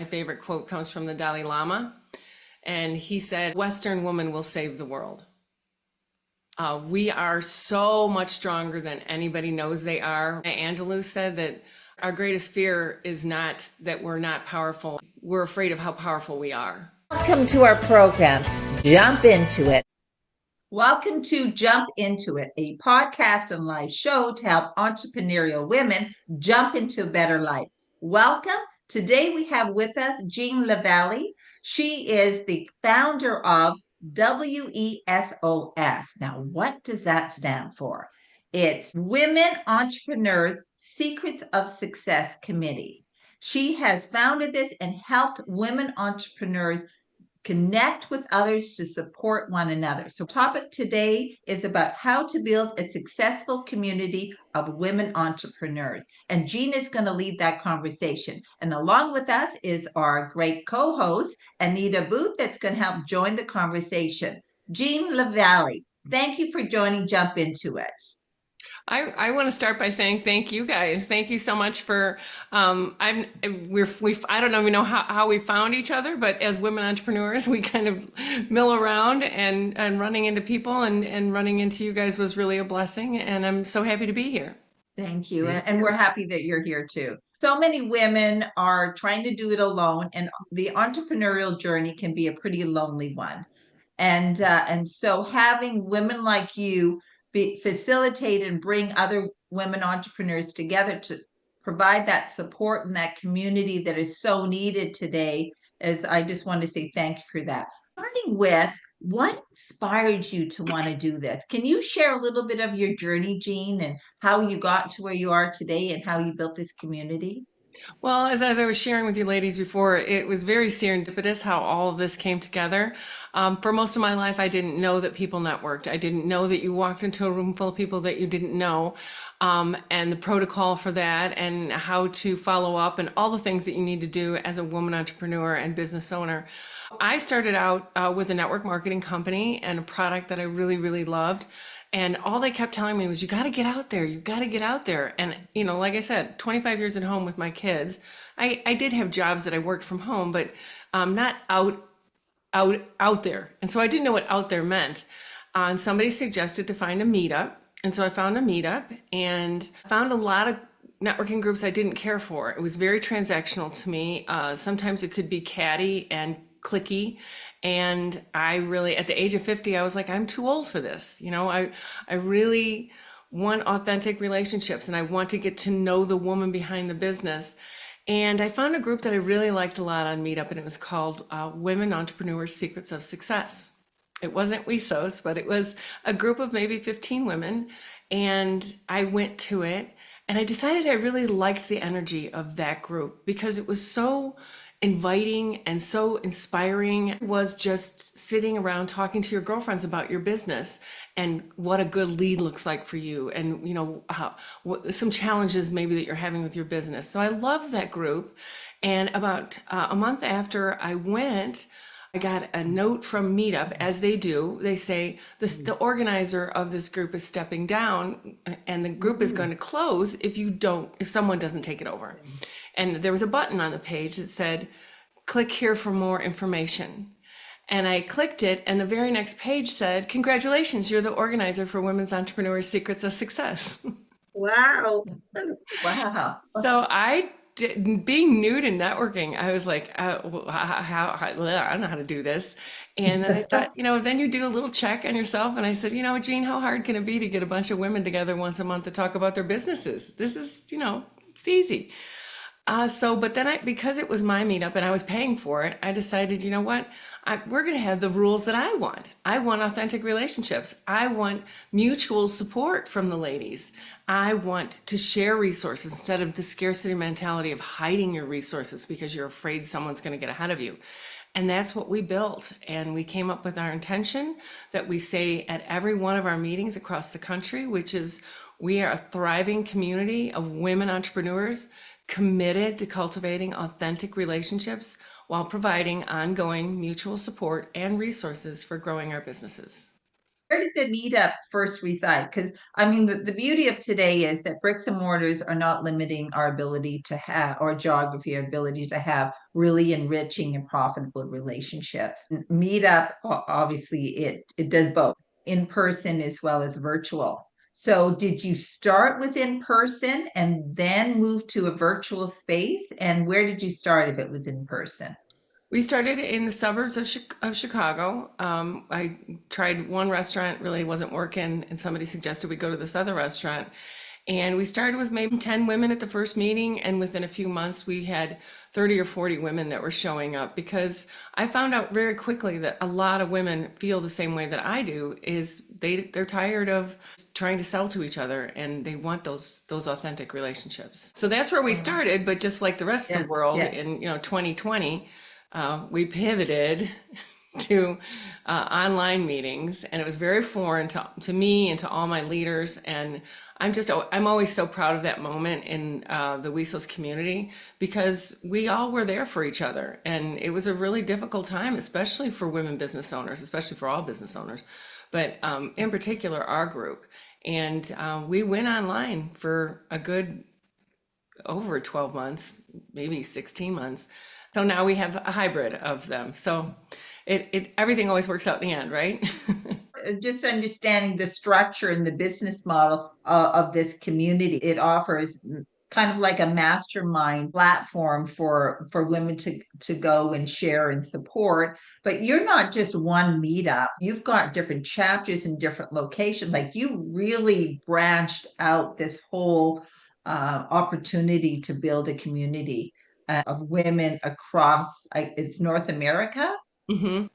favorite quote comes from the Dalai Lama. And he said, Western woman will save the world. We are so much stronger than anybody knows they are. Maya Angelou said that our greatest fear is not that we're not powerful. We're afraid of how powerful we are. Welcome to our program, Jump Into It. Welcome to Jump Into It, a podcast and live show to help entrepreneurial women jump into a better life. Welcome. Today we have with us Jean LaVallie. She is the founder of WESOS. Now, what does that stand for? It's Women Entrepreneurs Secrets of Success Committee. She has founded this and helped women entrepreneurs connect with others to support one another. So topic today is about how to build a successful community of women entrepreneurs. And Jean is going to lead that conversation. And along with us is our great co-host, Anita Booth, that's going to help join the conversation. Jean LaVallie, thank you for joining Jump Into It. I want to start by saying thank you guys. Thank you so much for, I don't even know how we found each other, but as women entrepreneurs, we kind of mill around and running into people and running into you guys was really a blessing. And I'm so happy to be here. Thank you. And we're happy that you're here too. So many women are trying to do it alone, and the entrepreneurial journey can be a pretty lonely one. And so having women like you facilitate and bring other women entrepreneurs together to provide that support and that community that is so needed today, as I just want to say thank you for that. Starting with, what inspired you to want to do this? Can you share a little bit of your journey, Jean, and how you got to where you are today and how you built this community? Well, as I was sharing with you ladies before, it was very serendipitous how all of this came together. For most of my life, I didn't know that people networked. I didn't know that you walked into a room full of people that you didn't know, and the protocol for that, and how to follow up, and all the things that you need to do as a woman entrepreneur and business owner. I started out with a network marketing company and a product that I really, really loved. And all they kept telling me was, you got to get out there. You got to get out there. And, like I said, 25 years at home with my kids, I did have jobs that I worked from home, but not out there. And so I didn't know what out there meant. And somebody suggested to find a meetup. And so I found a meetup and found a lot of networking groups I didn't care for. It was very transactional to me. Sometimes it could be catty and clicky. And I really, at the age of 50, I was like, I'm too old for this. I really want authentic relationships, and I want to get to know the woman behind the business. And I found a group that I really liked a lot on Meetup, and it was called Women Entrepreneurs Secrets of Success. It wasn't WESOS, but it was a group of maybe 15 women. And I went to it, and I decided I really liked the energy of that group because it was so inviting and so inspiring. It was just sitting around talking to your girlfriends about your business and what a good lead looks like for you, and some challenges maybe that you're having with your business. So I loved that group. And about a month after I went, I got a note from Meetup, as they do. They say the organizer of this group is stepping down, and the group is going to close if someone doesn't take it over. And there was a button on the page that said, click here for more information. And I clicked it, and the very next page said, congratulations, you're the organizer for Women's Entrepreneurs Secrets of Success. Wow. Wow. So being new to networking, I was like, I don't know how to do this. And then I thought, then you do a little check on yourself. And I said, Jean, how hard can it be to get a bunch of women together once a month to talk about their businesses? This is, it's easy. But then because it was my meetup and I was paying for it, I decided, you know what, we're going to have the rules that I want. I want authentic relationships. I want mutual support from the ladies. I want to share resources instead of the scarcity mentality of hiding your resources because you're afraid someone's going to get ahead of you. And that's what we built. And we came up with our intention that we say at every one of our meetings across the country, which is, we are a thriving community of women entrepreneurs committed to cultivating authentic relationships while providing ongoing mutual support and resources for growing our businesses. Where did the meetup first reside? Because I mean, the beauty of today is that bricks and mortars are not limiting our ability to have, or geography, our ability to have really enriching and profitable relationships. Meetup, obviously, it does both in person as well as virtual. So, did you start with in person and then move to a virtual space? And where did you start if it was in person? We started in the suburbs of Chicago. I tried one restaurant, really wasn't working, and somebody suggested we go to this other restaurant. And we started with maybe 10 women at the first meeting, and within a few months, we had 30 or 40 women that were showing up because I found out very quickly that a lot of women feel the same way that I do, is they're tired of trying to sell to each other and they want those authentic relationships. So that's where we started, but just like the rest of Yeah, the world yeah. in 2020, we pivoted to online meetings, and it was very foreign to me and to all my leaders. And I'm always so proud of that moment in the WESOS community, because we all were there for each other, and it was a really difficult time, especially for women business owners, especially for all business owners, but in particular our group. And we went online for a good over 12 months, maybe 16 months. So now we have a hybrid of them. So it everything always works out in the end, right? Just understanding the structure and the business model of this community, it offers kind of like a mastermind platform for women to go and share and support. But you're not just one meetup, you've got different chapters in different locations. Like, you really branched out this whole opportunity to build a community of women across, it's North America.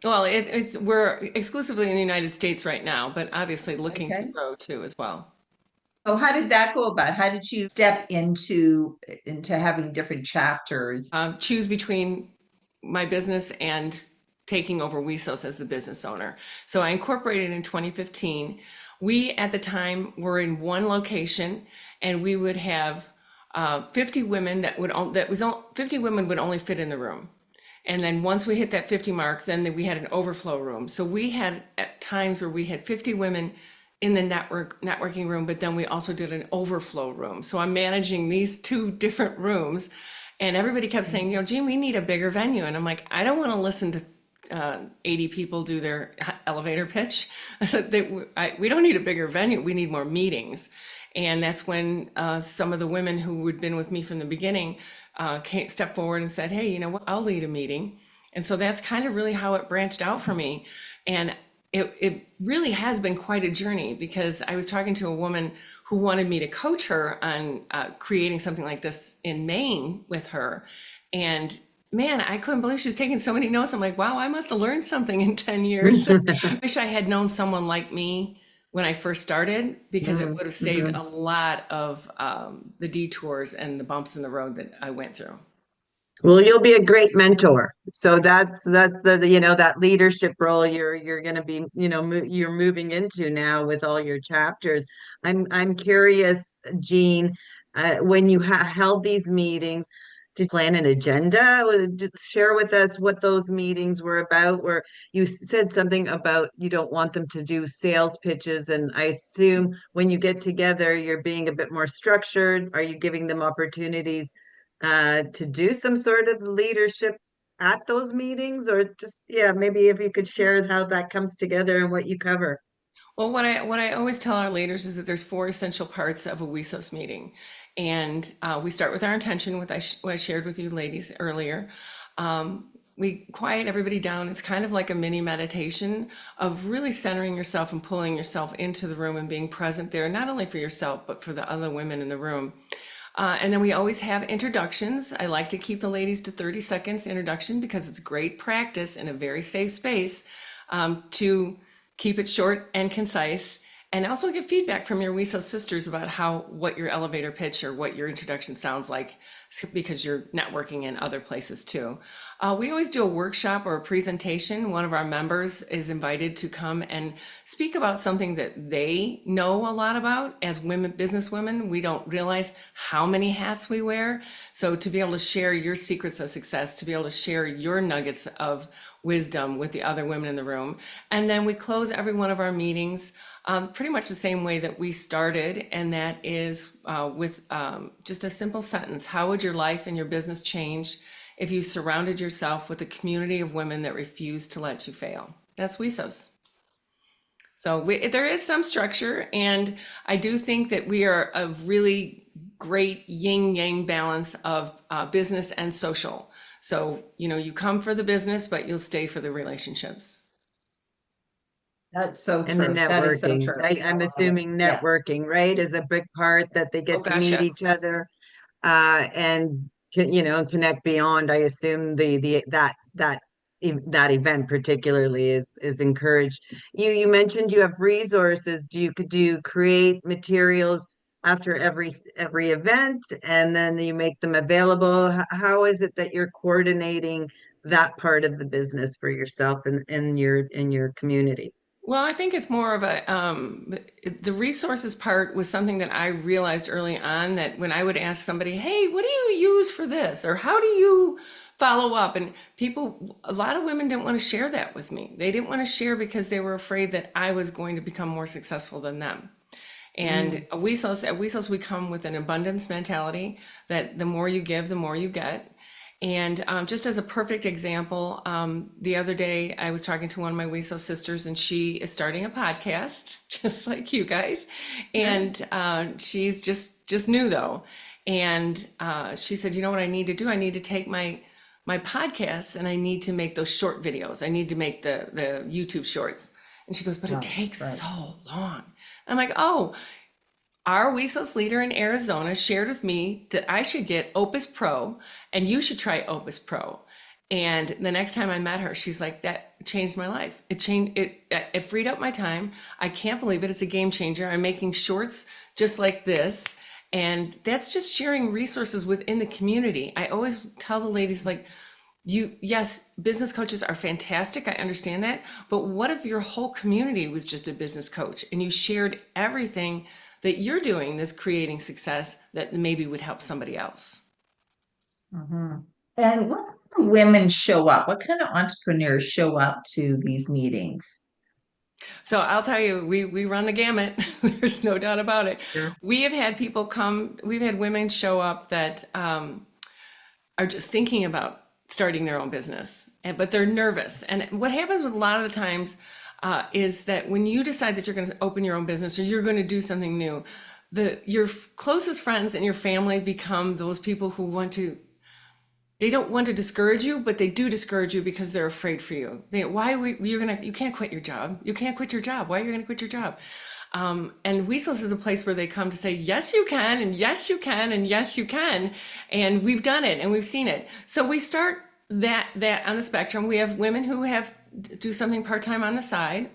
Well, we're exclusively in the United States right now, but obviously looking to Okay. grow too as well. So how did that go about? How did you step into having different chapters? Choose between my business and taking over WESOS as the business owner. So I incorporated in 2015. We at the time were in one location, and we would have 50 women 50 women would only fit in the room. And then once we hit that 50 mark, then we had an overflow room. So we had at times where we had 50 women in the networking room, but then we also did an overflow room. So I'm managing these two different rooms, and everybody kept saying, Jean, we need a bigger venue. And I'm like, I don't want to listen to 80 people do their elevator pitch. I said, we don't need a bigger venue. We need more meetings. And that's when some of the women who had been with me from the beginning stepped forward and said, hey, you know what, I'll lead a meeting. And so that's kind of really how it branched out for me. And it really has been quite a journey, because I was talking to a woman who wanted me to coach her on creating something like this in Maine with her. And man, I couldn't believe she was taking so many notes. I'm like, wow, I must have learned something in 10 years. I wish I had known someone like me when I first started, because it would have saved a lot of the detours and the bumps in the road that I went through. Well, you'll be a great mentor. So that's that leadership role you're going to be, you're moving into now with all your chapters. I'm curious, Jean, when you held these meetings, did you plan an agenda? Just share with us what those meetings were about, where you said something about you don't want them to do sales pitches. And I assume when you get together, you're being a bit more structured. Are you giving them opportunities to do some sort of leadership at those meetings, or just, yeah, maybe if you could share how that comes together and what you cover. Well, what I always tell our leaders is that there's four essential parts of a WESOS meeting. And we start with our intention, what I shared with you ladies earlier. We quiet everybody down. It's kind of like a mini meditation of really centering yourself and pulling yourself into the room and being present there, not only for yourself, but for the other women in the room. And then we always have introductions. I like to keep the ladies to 30 seconds introduction, because it's great practice in a very safe space to keep it short and concise. and also get feedback from your WESOS sisters about what your elevator pitch or what your introduction sounds like, because you're networking in other places too. We always do a workshop or a presentation. One of our members is invited to come and speak about something that they know a lot about. As women, business women, we don't realize how many hats we wear. So to be able to share your secrets of success, to be able to share your nuggets of wisdom with the other women in the room. And then we close every one of our meetings pretty much the same way that we started, and that is with just a simple sentence. How would your life and your business change if you surrounded yourself with a community of women that refuse to let you fail? That's WESOS. So there is some structure, and I do think that we are a really great yin-yang balance of business and social. So, you come for the business, but you'll stay for the relationships. That's so And the true. That is so networking. true. I'm assuming Yeah. networking, right, is a big part, that they Oh get to gosh, meet yes. each other and connect beyond. I assume that event particularly is encouraged. You mentioned you have resources. Do you create materials after every event, and then you make them available? How is it that you're coordinating that part of the business for yourself and in your community? Well, I think it's more of the resources part was something that I realized early on, that when I would ask somebody, hey, what do you use for this? Or how do you follow up? And a lot of women didn't want to share that with me. They didn't want to share because they were afraid that I was going to become more successful than them. And at WESOS, we come with an abundance mentality that the more you give, the more you get. And just as a perfect example, the other day I was talking to one of my WESOS sisters, and she is starting a podcast, just like you guys. And she's just new though. And she said, you know what I need to do? I need to take my podcasts and I need to make those short videos. I need to make the YouTube shorts. And she goes, but it takes so long. I'm like, oh, our WESOS leader in Arizona shared with me that I should get Opus Pro and you should try Opus Pro. And the next time I met her, she's like, that changed my life. It freed up my time. I can't believe it. It's a game changer. I'm making shorts just like this. And that's just sharing resources within the community. I always tell the ladies, like, yes, business coaches are fantastic. I understand that. But what if your whole community was just a business coach and you shared everything that you're doing that's creating success that maybe would help somebody else? And what kind of women show up? What kind of entrepreneurs show up to these meetings? So I'll tell you, we run the gamut. There's no doubt about it. Sure. We have had people come, we've had women show up that are just thinking about starting their own business, but they're nervous. And what happens with a lot of the times is that when you decide that you're going to open your own business or you're going to do something new, your closest friends and your family become those people who they don't want to discourage you, but they do discourage you because they're afraid for you. You can't quit your job. You can't quit your job. Why are you going to quit your job? And WESOS is a place where they come to say, yes, you can, and yes, you can, and yes, you can. And we've done it and we've seen it. So we start that on the spectrum. We have women who do something part-time on the side.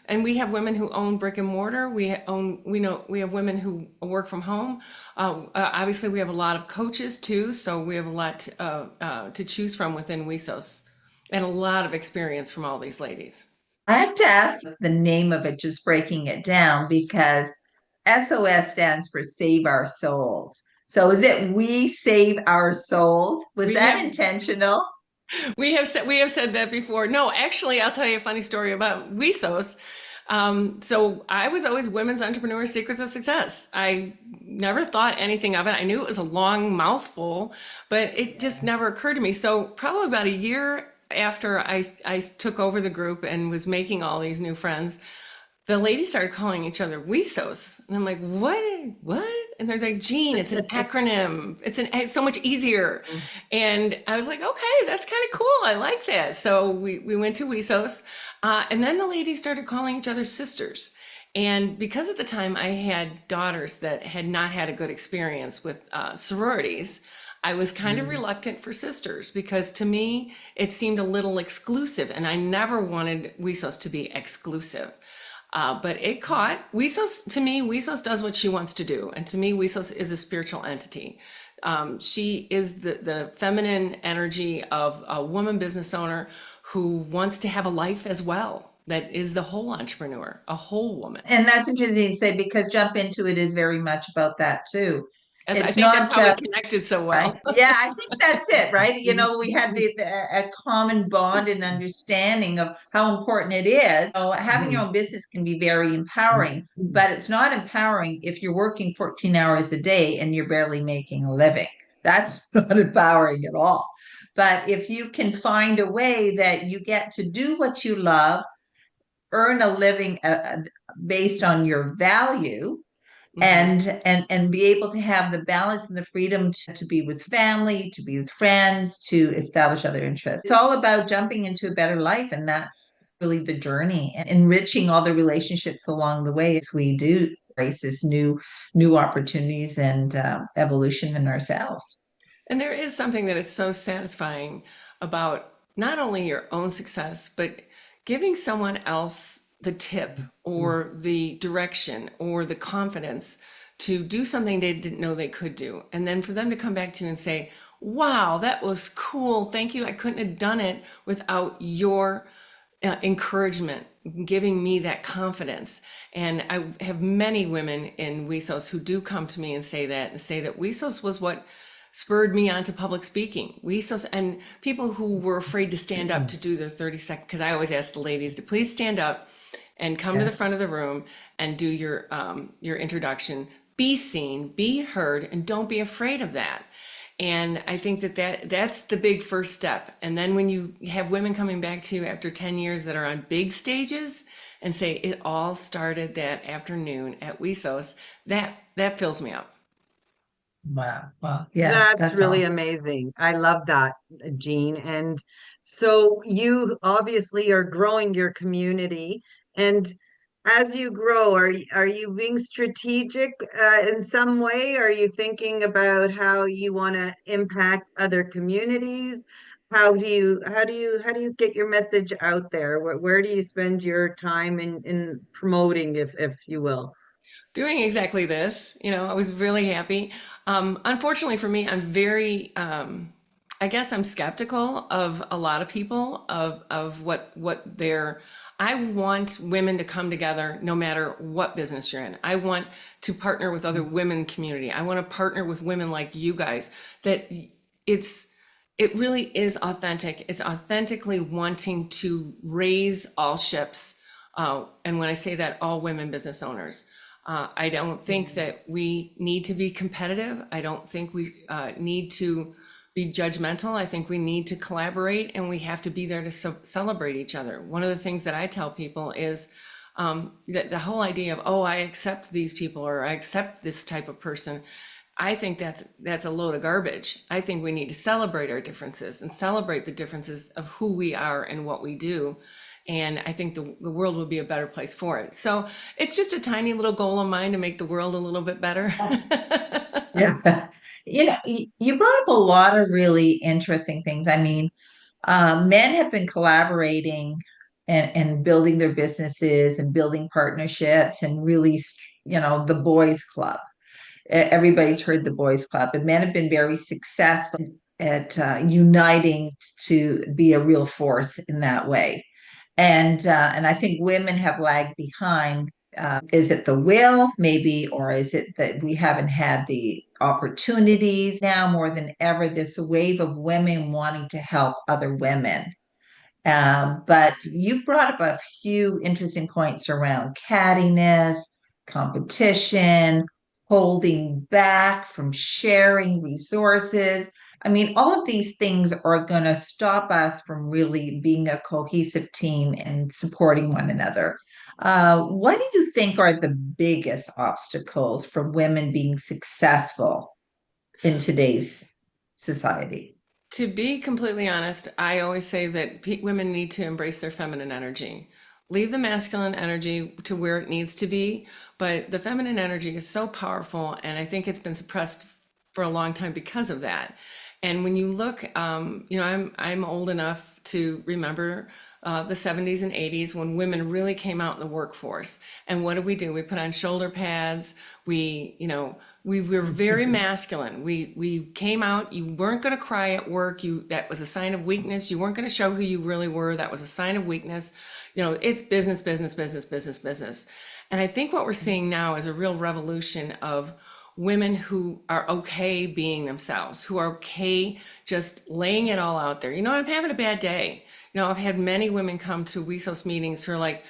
And we have women who own brick and mortar. We have women who work from home. Obviously, we have a lot of coaches too. So we have a lot to choose from within WESOS, and a lot of experience from all these ladies. I have to ask the name of it, just breaking it down, because SOS stands for Save Our Souls. So is it We Save Our Souls? Was that intentional? We have said that before. No, actually, I'll tell you a funny story about WESOS. So I was always Women's Entrepreneur Secrets of Success. I never thought anything of it. I knew it was a long mouthful, but it just never occurred to me. So probably about a year after I took over the group and was making all these new friends, the ladies started calling each other WESOS. And I'm like, what? And they're like, Jean, it's an acronym. It's so much easier. And I was like, okay, that's kind of cool. I like that. So we went to WESOS. And then the ladies started calling each other sisters. And because at the time I had daughters that had not had a good experience with sororities, I was kind of reluctant for sisters because to me, it seemed a little exclusive. And I never wanted WESOS to be exclusive. But it caught. WESOS, to me, WESOS does what she wants to do. And to me, WESOS is a spiritual entity. She is the feminine energy of a woman business owner who wants to have a life as well. That is the whole entrepreneur, a whole woman. And that's interesting to say because Jump Into It is very much about that too. I It's think that's not how we just connected so right. well. Yeah, I think that's it, right? You know, we had a common bond and understanding of how important it is. So having your own business can be very empowering, but it's not empowering if you're working 14 hours a day and you're barely making a living. That's not empowering at all. But if you can find a way that you get to do what you love, earn a living based on your value, Mhm. and be able to have the balance and the freedom to be with family, to be with friends, to establish other interests. It's all about jumping into a better life, and that's really the journey and enriching all the relationships along the way as we do embrace this new opportunities and evolution in ourselves. And there is something that is so satisfying about not only your own success, but giving someone else the tip or the direction or the confidence to do something they didn't know they could do. And then for them to come back to you and say, wow, that was cool. Thank you. I couldn't have done it without your encouragement, giving me that confidence. And I have many women in WESOS who do come to me and say that WESOS was what spurred me on to public speaking. WESOS, and people who were afraid to stand up to do their 30-second, because I always ask the ladies to please stand up and come to the front of the room and do your introduction. Be seen, be heard, and don't be afraid of that. And I think that's the big first step. And then when you have women coming back to you after 10 years that are on big stages and say it all started that afternoon at WESOS, that fills me up. Wow. Wow. Yeah, That's that's really awesome. amazing. I love that, Jean. And so you obviously are growing your community. And as you grow, are you being strategic in some way? Are you thinking about how you want to impact other communities? How do you get your message out there? Where do you spend your time in promoting, if you will? Doing exactly this. I was really happy. Unfortunately for me, I'm very, I guess I'm skeptical of a lot of people of what they're. I want women to come together no matter what business you're in. I want to partner with other women community. I want to partner with women like you guys. That it's it really is authentic. It's authentically wanting to raise all ships. And when I say that, all women business owners. I don't think that we need to be competitive. I don't think we need to be judgmental. I think we need to collaborate and we have to be there to celebrate each other. One of the things that I tell people is that the whole idea of, oh, I accept these people or I accept this type of person. I think that's a load of garbage. I think we need to celebrate our differences and celebrate the differences of who we are and what we do. And I think the world will be a better place for it. So it's just a tiny little goal of mine to make the world a little bit better. Yeah. You brought up a lot of really interesting things. I mean, men have been collaborating and building their businesses and building partnerships and really, the boys club. Everybody's heard the boys club, and men have been very successful at uniting to be a real force in that way. And I think women have lagged behind. Is it the will, maybe, or is it that we haven't had the opportunities? Now more than ever, there's a wave of women wanting to help other women. But you brought up a few interesting points around cattiness, competition, holding back from sharing resources. I mean, all of these things are going to stop us from really being a cohesive team and supporting one another. What do you think are the biggest obstacles for women being successful in today's society? To be completely honest, I always say that women need to embrace their feminine energy. Leave the masculine energy to where it needs to be, but the feminine energy is so powerful, and I think it's been suppressed for a long time because of that. And when you look, I'm old enough to remember the 70s and 80s, when women really came out in the workforce. And what did? We put on shoulder pads. We were very masculine. We came out. You weren't going to cry at work. That was a sign of weakness. You weren't going to show who you really were. That was a sign of weakness. It's business, business, business, business, business. And I think what we're seeing now is a real revolution of women who are okay being themselves, who are okay just laying it all out there. I'm having a bad day. I've had many women come to WESOS meetings who are like,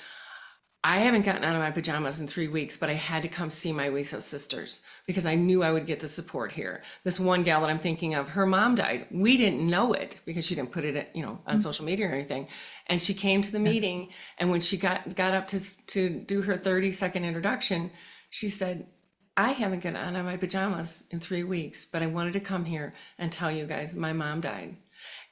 I haven't gotten out of my pajamas in 3 weeks, but I had to come see my WESOS sisters because I knew I would get the support here. This one gal that I'm thinking of, her mom died. We didn't know it because she didn't put it, on social media or anything. And she came to the meeting, and when she got up to do her 30-second introduction, she said, I haven't gotten out of my pajamas in 3 weeks, but I wanted to come here and tell you guys my mom died.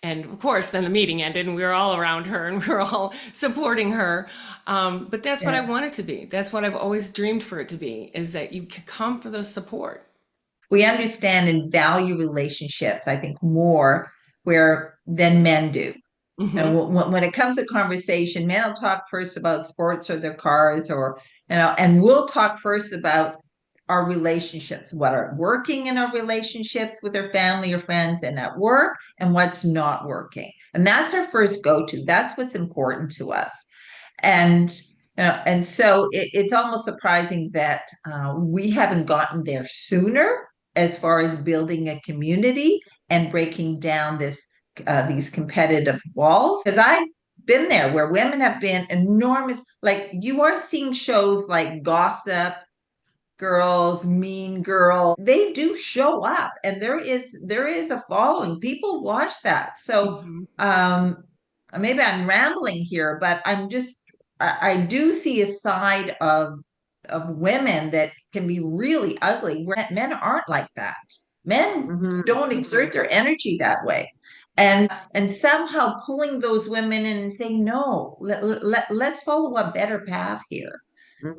And of course, then the meeting ended and we were all around her and we were all supporting her. But that's what I want it to be. That's what I've always dreamed for it to be, is that you can come for the support. We understand and value relationships, I think, more than men do. And when it comes to conversation, men will talk first about sports or their cars, and we'll talk first about our relationships, what are working in our relationships with our family or friends and at work, and what's not working. And that's our first go-to. That's what's important to us. And so it's almost surprising that we haven't gotten there sooner as far as building a community and breaking down these competitive walls. Because I've been there where women have been enormous. Like, you are seeing shows like Gossip Girls, Mean Girl. They do show up, and there is a following. People watch that. So maybe I'm rambling here, but I do see a side of women that can be really ugly, where men aren't like that. Men don't exert their energy that way. And somehow pulling those women in and saying, no, let's follow a better path here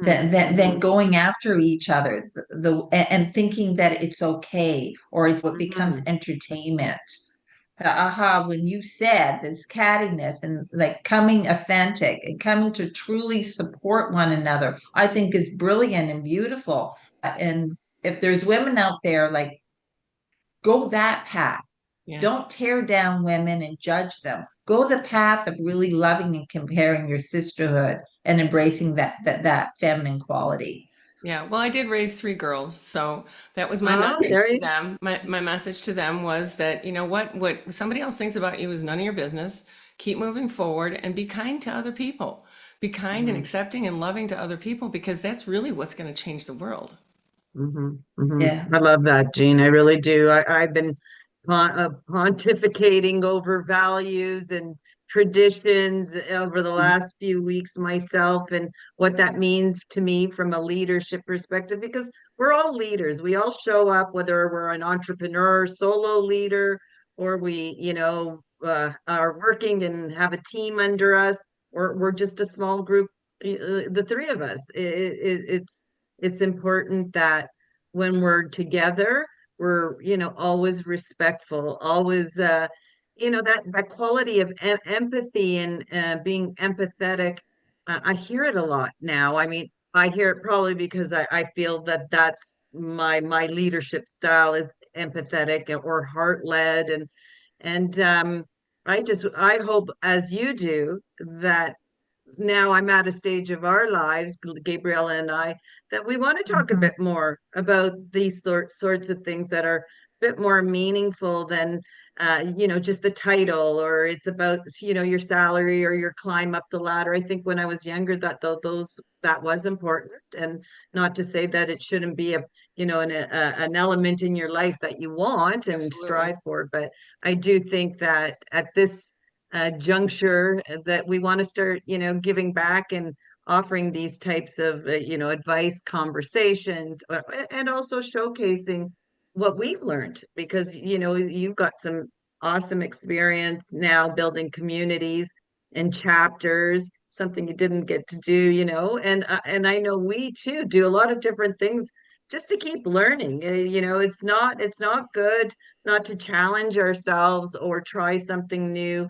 than going after each other, and thinking that it's okay, or it's what becomes entertainment. When you said this cattiness and like coming authentic and coming to truly support one another, I think is brilliant and beautiful. And if there's women out there, like, go that path. Yeah. Don't tear down women and judge them. Go the path of really loving and comparing your sisterhood and embracing that feminine quality. Yeah, well, I did raise 3 girls, so that was my message to them. My message to them was that, what somebody else thinks about you is none of your business. Keep moving forward and be kind to other people. Be kind and accepting and loving to other people, because that's really what's going to change the world. Yeah. I love that, Jean. I really do. I've been pontificating over values and traditions over the last few weeks myself, and what that means to me from a leadership perspective, because we're all leaders. We all show up, whether we're an entrepreneur, solo leader, or we, are working and have a team under us, or we're just a small group, the three of us. It's important that when we're together, we're, always respectful, always, that quality of empathy and being empathetic. I hear it a lot now. I mean, I hear it probably because I feel that that's my leadership style, is empathetic or heart-led. And I hope, as you do, that now I'm at a stage of our lives, Gabriella and I, that we want to talk a bit more about these sorts of things that are a bit more meaningful than, just the title, or it's about, your salary or your climb up the ladder. I think when I was younger, that was important, and not to say that it shouldn't be an element in your life that you want and Absolutely. strive for. But I do think that at this juncture, that we want to start, giving back and offering these types of, advice conversations, and also showcasing what we've learned, because, you've got some awesome experience now building communities and chapters, something you didn't get to do, and I know we too do a lot of different things just to keep learning. It's not good not to challenge ourselves or try something new.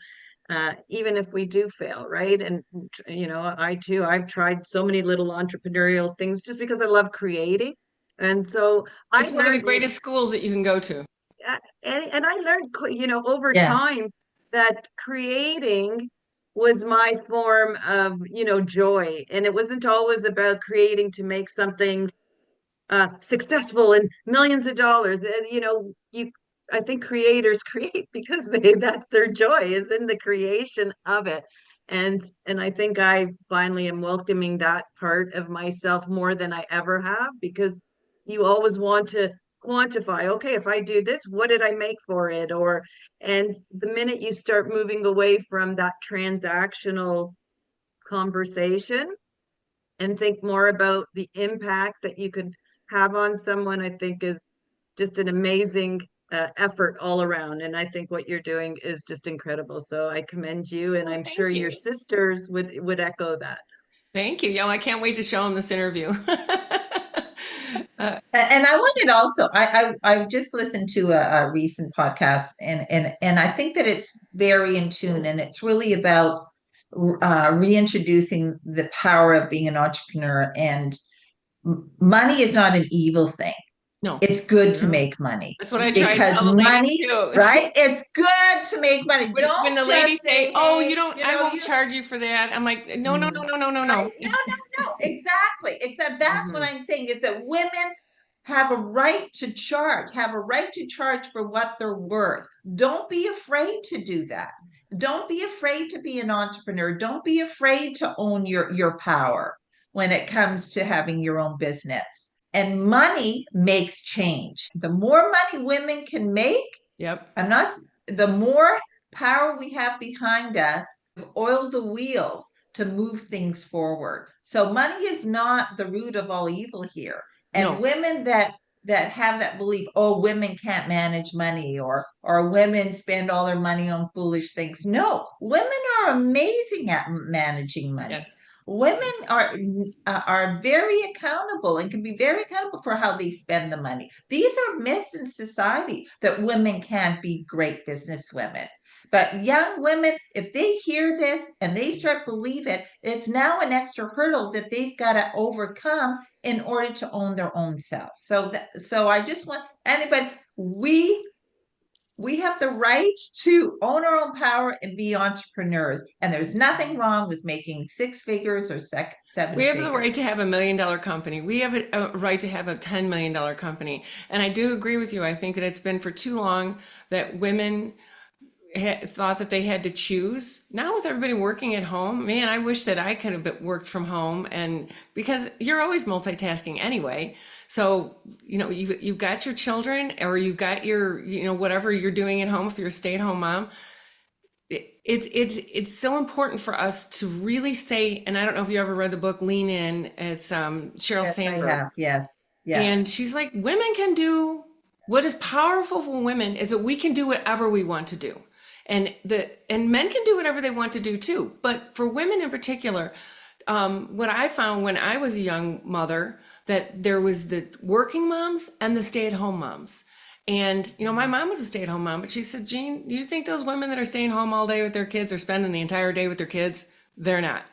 even if we do fail, right? And you know, I've tried so many little entrepreneurial things just because I love creating. And so I It's one of the learned, greatest schools that you can go to. and I learned, you know, over Yeah. time that creating was my form of, you know, joy. And it wasn't always about creating to make something successful and millions of dollars. And you know, I think creators create because that's their joy is in the creation of it. And I think I finally am welcoming that part of myself more than I ever have, because you always want to quantify, okay, if I do this, what did I make for it? Or and the minute you start moving away from that transactional conversation and think more about the impact that you could have on someone, I think is just an amazing effort all around. And I think what you're doing is just incredible. So I commend you, and Well, I'm sure thank your you. sisters would echo that. Thank you. Yo, I can't wait to show them this interview. And I wanted also, I just listened to a recent podcast, and I think that it's very in tune, and it's really about reintroducing the power of being an entrepreneur. And money is not an evil thing. No, It's good to No. make money that's what I try to because tell the ladies money, too. right? It's good to make money. When Don't the just ladies say, say, "Oh, you hey, don't, you I know, won't you charge you for that," I'm like, "No, no, no, Mhm. no, no, no, right? no." No, no, no. Exactly. Except that's what Mhm. I'm saying is that women have a right to charge, have a right to charge for what they're worth. Don't be afraid to do that. Don't be afraid to be an entrepreneur. Don't be afraid to own your power when it comes to having your own business. And money makes change. The more money women can make, Yep. I'm not, the more power we have behind us, oil the wheels to move things forward. So money is not the root of all evil here. And No. women that have that belief, oh, women can't manage money, or women spend all their money on foolish things. No, women are amazing at managing money. Yes. Women are very accountable and can be very accountable for how they spend the money. These are myths in society that women can't be great business women. But young women, if they hear this and they start believe it, it's now an extra hurdle that they've got to overcome in order to own their own self. So I just want anybody, we have the right to own our own power and be entrepreneurs. And there's nothing wrong with making six figures or seven We have the figures. right to have $1 million company. We have a right to have a $10 million company. And I do agree with you. I think that it's been for too long that women thought that they had to choose. Now with everybody working at home, man, I wish that I could have worked from home, and because you're always multitasking anyway. So, you know, you've got your children, or you've got your, you know, whatever you're doing at home if you're a stay-at-home mom. It's so important for us to really say, and I don't know if you ever read the book Lean In. It's Sheryl Yes, I Sandberg. have. Yes. Yeah. And she's like, women can do, what is powerful for women is that we can do whatever we want to do. And men can do whatever they want to do too. But for women in particular, what I found when I was a young mother, that there was the working moms and the stay-at-home moms. And, you know, my mom was a stay-at-home mom, but she said, Jean, do you think those women that are staying home all day with their kids are spending the entire day with their kids? They're not.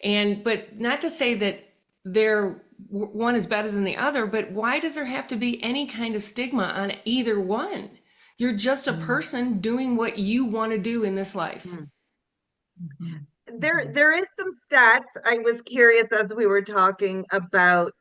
But not to say that they're one is better than the other, but why does there have to be any kind of stigma on either one? You're just a person doing what you want to do in this life. There is some stats. I was curious as we were talking about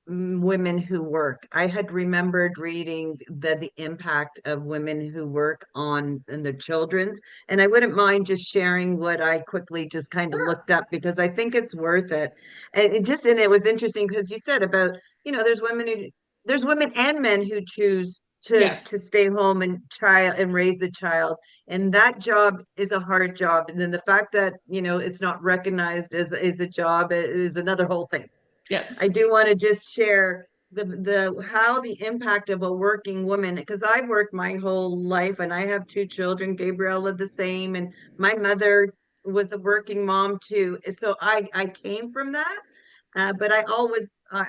women who work. I had remembered reading the impact of women who work on and their children's, and I wouldn't mind just sharing what I quickly just kind of looked up because I think it's worth it. And it was interesting because you said about, you know, there's women and men who choose Yes. to stay home and child and raise the child, and that job is a hard job. And then the fact that, you know, it's not recognized as a job is another whole thing. Yes. I do want to just share the how the impact of a working woman, because I've worked my whole life and I have two children, Gabriella the same, and my mother was a working mom too. So I came from that. But I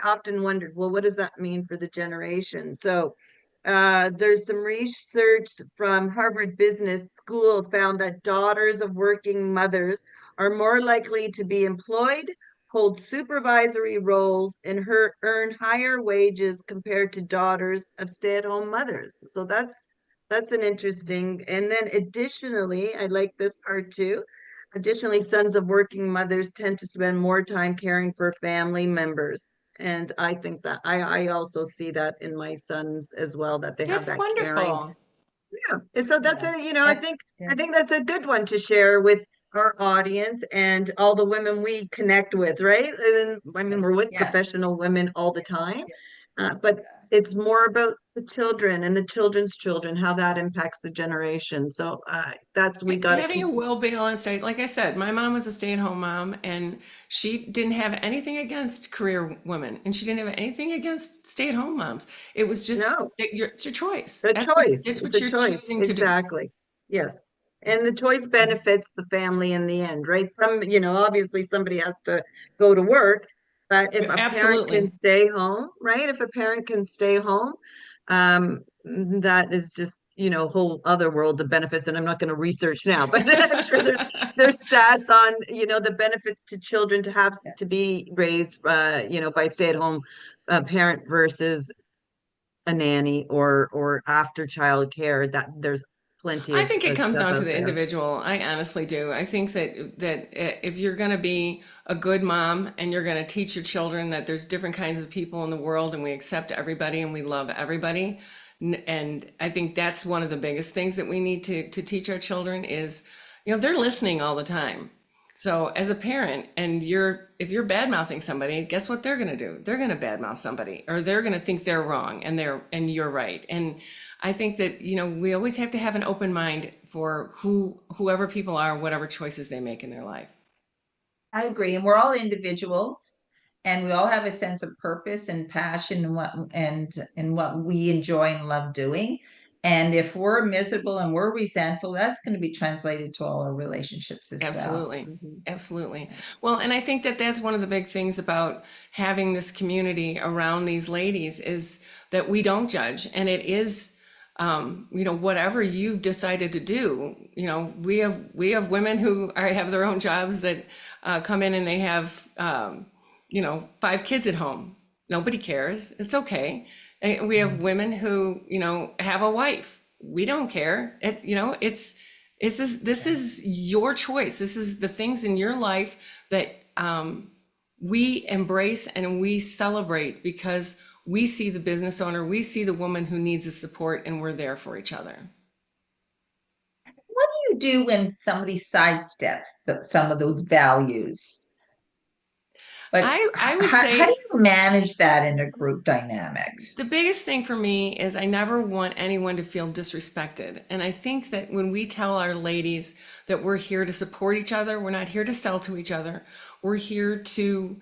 often wondered, well, what does that mean for the generation? So there's some research from Harvard Business School found that daughters of working mothers are more likely to be employed, hold supervisory roles, and earn higher wages compared to daughters of stay-at-home mothers. So that's an interesting. And then additionally, I like this part too. Additionally, sons of working mothers tend to spend more time caring for family members. And I think that I also see that in my sons as well, that they have That's that caring. wonderful. Yeah. And so that's Yeah. a, I And- think yeah. I think that's a good one to share with our audience and all the women we connect with, right? And I mean, we're with Yeah. professional women all the time, but Yeah. it's more about the children and the children's children, how that impacts the generation. So we got to Having keep. a well-balanced, like I said, my mom was a stay-at-home mom, and she didn't have anything against career women, and she didn't have anything against stay-at-home moms. It was just No, that it's your choice. a choice. That's It's what a you're choice. choosing to do. Exactly. Yes. And the choice benefits the family in the end, right? Obviously somebody has to go to work, but if a parent can Absolutely. stay home, right? If a parent can stay home, that is just, whole other world of benefits. And I'm not going to research now, but I'm sure there's stats on, the benefits to children to have to be raised, by stay-at-home parent versus a nanny or after child care, that there's plenty I of think it comes stuff down to out the there. individual. I honestly do. I think that if you're going to be a good mom and you're going to teach your children that there's different kinds of people in the world and we accept everybody and we love everybody, and I think that's one of the biggest things that we need to teach our children is, they're listening all the time. So as a parent, and if you're bad mouthing somebody, guess what they're gonna do? They're gonna badmouth somebody, or they're gonna think they're wrong and you're right. And I think that, we always have to have an open mind for whoever people are, whatever choices they make in their life. I agree. And we're all individuals and we all have a sense of purpose and passion and what we enjoy and love doing. And if we're miserable and we're resentful, that's going to be translated to all our relationships as well. Absolutely. Mhm. Absolutely. Well, and I think that that's one of the big things about having this community around these ladies is that we don't judge. And it is, whatever you've decided to do, we have women who have their own jobs that come in and they have, 5 kids at home. Nobody cares. It's okay. And we have women who, have a wife. We don't care. This is your choice. This is the things in your life that we embrace and we celebrate because we see the business owner, we see the woman who needs the support, and we're there for each other. What do you do when somebody sidesteps some of those values? But I would how say do you manage that in a group dynamic? the biggest thing for me is I never want anyone to feel disrespected. And I think that when we tell our ladies that we're here to support each other, we're not here to sell to each other, we're here to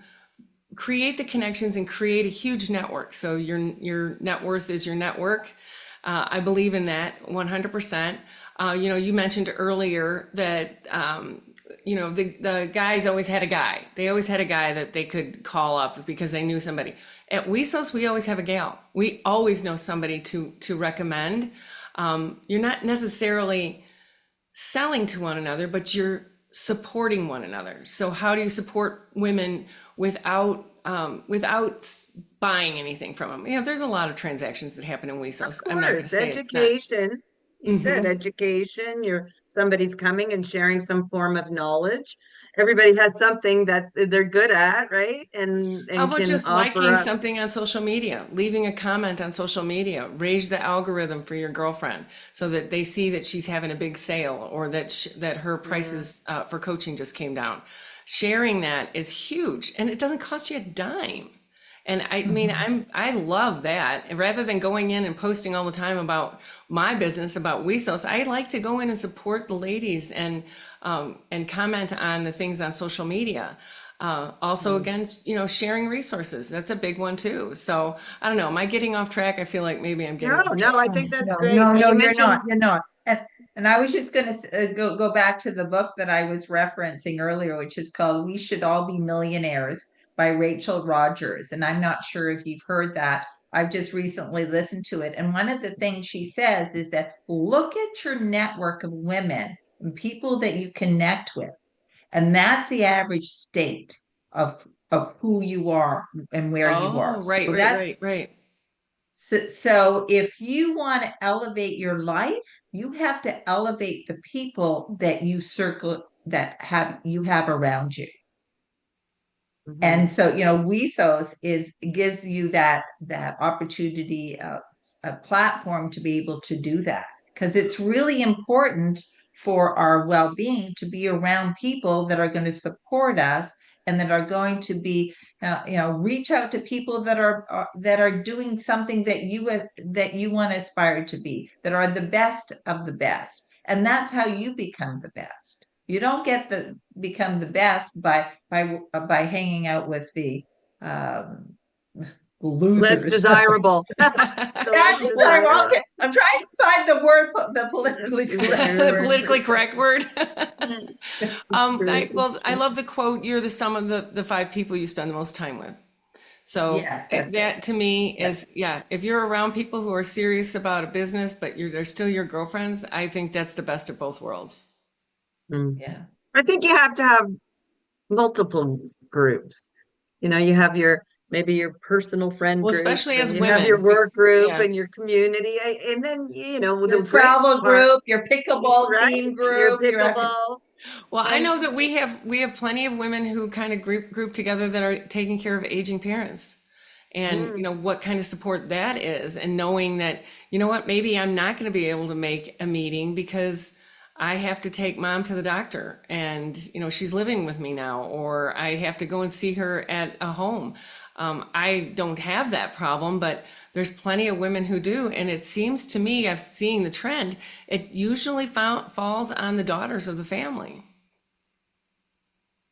create the connections and create a huge network. So your net worth is your network. I believe in that 100%. You mentioned earlier that the guys always had a guy. They always had a guy that they could call up because they knew somebody. At WESOS, we always have a gal. We always know somebody to recommend. You're not necessarily selling to one another, but you're supporting one another. So how do you support women without buying anything from them? There's a lot of transactions that happen in WESOS. I'm not going to Of course, say it's not. education. You said education, somebody's coming and sharing some form of knowledge. Everybody has something that they're good at, right? And How about can just offer liking up. something on social media, leaving a comment on social media, raise the algorithm for your girlfriend so that they see that she's having a big sale or that her prices for coaching just came down. Sharing that is huge, and it doesn't cost you a dime. And I mean, I love that. And rather than going in and posting all the time about my business, about WESOS, I like to go in and support the ladies and comment on the things on social media. Also, again, sharing resources. That's a big one too. So I don't know. Am I getting off track? I feel like maybe I'm getting off track. No, I think that's No, great. no, And no, you you're not. mentioned You're not. And I was just going to go back to the book that I was referencing earlier, which is called "We Should All Be Millionaires" by Rachel Rogers. And I'm not sure if you've heard that. I've just recently listened to it. And one of the things she says is that look at your network of women and people that you connect with. And that's the average state of who you are and where you are. Oh, right, So right, that's right, right. so if you want to elevate your life, you have to elevate the people that you have around you. And so, WESOS gives you that opportunity, a platform to be able to do that, because it's really important for our well-being to be around people that are going to support us and that are going to be, reach out to people that are doing something that you want to aspire to be, that are the best of the best, and that's how you become the best. You don't become the best by hanging out with the um, Less losers. desirable. The less That's desirable. okay. I'm trying to find the politically correct The word. politically correct word. True. I love the quote, you're the sum of the five people you spend the most time with. So Yes, that's that it. to me Yes. is, yeah, if you're around people who are serious about a business, but they're still your girlfriends, I think that's the best of both worlds. Mm. Yeah. I think you have to have multiple groups. You have maybe your personal friend Well, group, especially as and you have your women. work group Yeah. and your community, and then the Your great travel part, group, your pickleball right? team Your group, pickleball, Well, I and know that we have plenty of women who kind of group together that are taking care of aging parents. And mm, what kind of support that is, and knowing that, you know what, maybe I'm not going to be able to make a meeting because I have to take mom to the doctor and she's living with me now, or I have to go and see her at a home. I don't have that problem, but there's plenty of women who do, and it seems to me, I've seen the trend, it usually falls on the daughters of the family.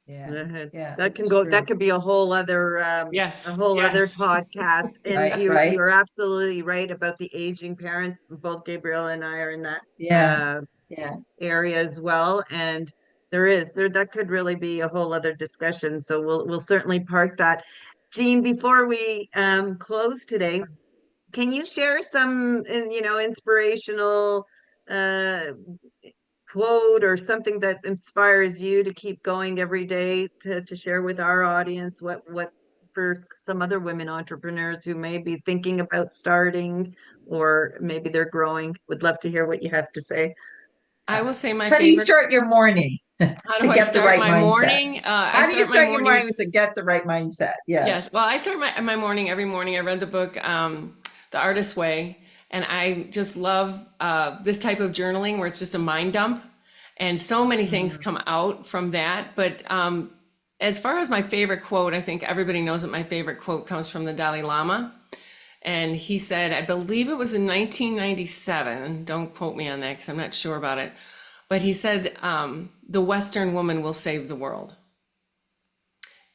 yeah, uh, yeah, that can it's go. true. That could be a Yes, whole other yes. podcast. And Right, you're right. absolutely right about the aging parents. Both Gabriel and I are in that Yeah, yeah. area as well. And there that could really be a whole other discussion. So we'll certainly park that. Jean, before we close today, can you share some inspirational uh quote or something that inspires you to keep going every day, to share with our audience, what for some other women entrepreneurs who may be thinking about starting, or maybe they're growing? Would love to hear what you have to say. I will say my How do you favorite. start your morning How to do I get the start right my mindset? morning? I How do you start my start your morning. morning to get the right mindset? Yes. Yes. Well, I start my morning every morning. I read the book, The Artist's Way, and I just love this type of journaling where it's just a mind dump, and so many things Mm. come out from that. But as far as my favorite quote, I think everybody knows that my favorite quote comes from the Dalai Lama. And he said, I believe it was in 1997. Don't quote me on that because I'm not sure about it. But he said, the Western woman will save the world.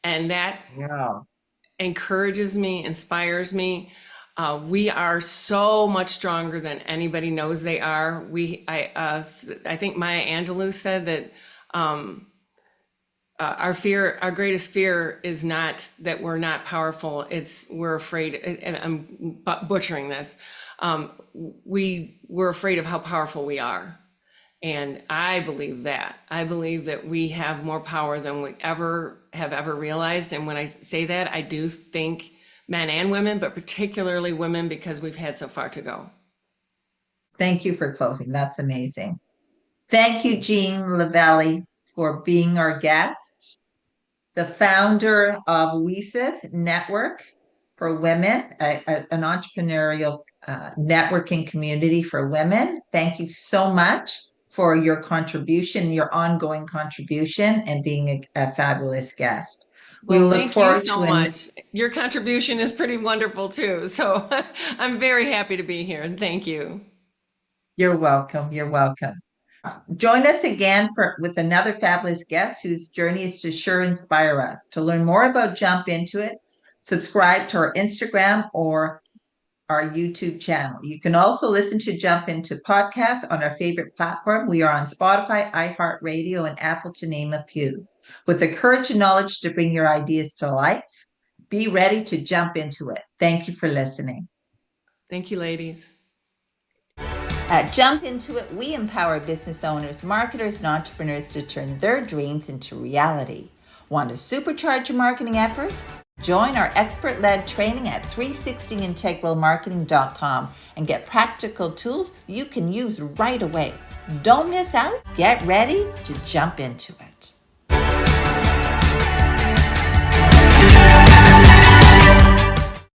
And that Yeah. encourages me, inspires me. We are so much stronger than anybody knows they are. I think Maya Angelou said that our greatest fear is not that we're not powerful. It's we're afraid, and I'm butchering this. We're afraid of how powerful we are. And I believe that. I believe that we have more power than we ever realized. And when I say that, I do think men and women, but particularly women, because we've had so far to go. Thank you for closing. That's amazing. Thank you, Jean LaVallie, for being our guest, the founder of WESOS Network for Women, an entrepreneurial networking community for women. Thank you so much for your contribution, your ongoing contribution, and being a fabulous guest. We Well, look thank you forward so to much. Your contribution is pretty wonderful too. So I'm very happy to be here. And thank you. You're welcome. You're welcome. Join us again with another fabulous guest whose journey is to sure inspire us. To learn more about Jump Into It, subscribe to our Instagram or our YouTube channel. You can also listen to Jump Into podcasts on our favorite platform. We are on Spotify, iHeartRadio, and Apple, to name a few. With the courage and knowledge to bring your ideas to life, be ready to jump into it. Thank you for listening. Thank you, ladies. At Jump Into It, we empower business owners, marketers, and entrepreneurs to turn their dreams into reality. Want to supercharge your marketing efforts? Join our expert-led training at 360integralmarketing.com and get practical tools you can use right away. Don't miss out. Get ready to jump into it.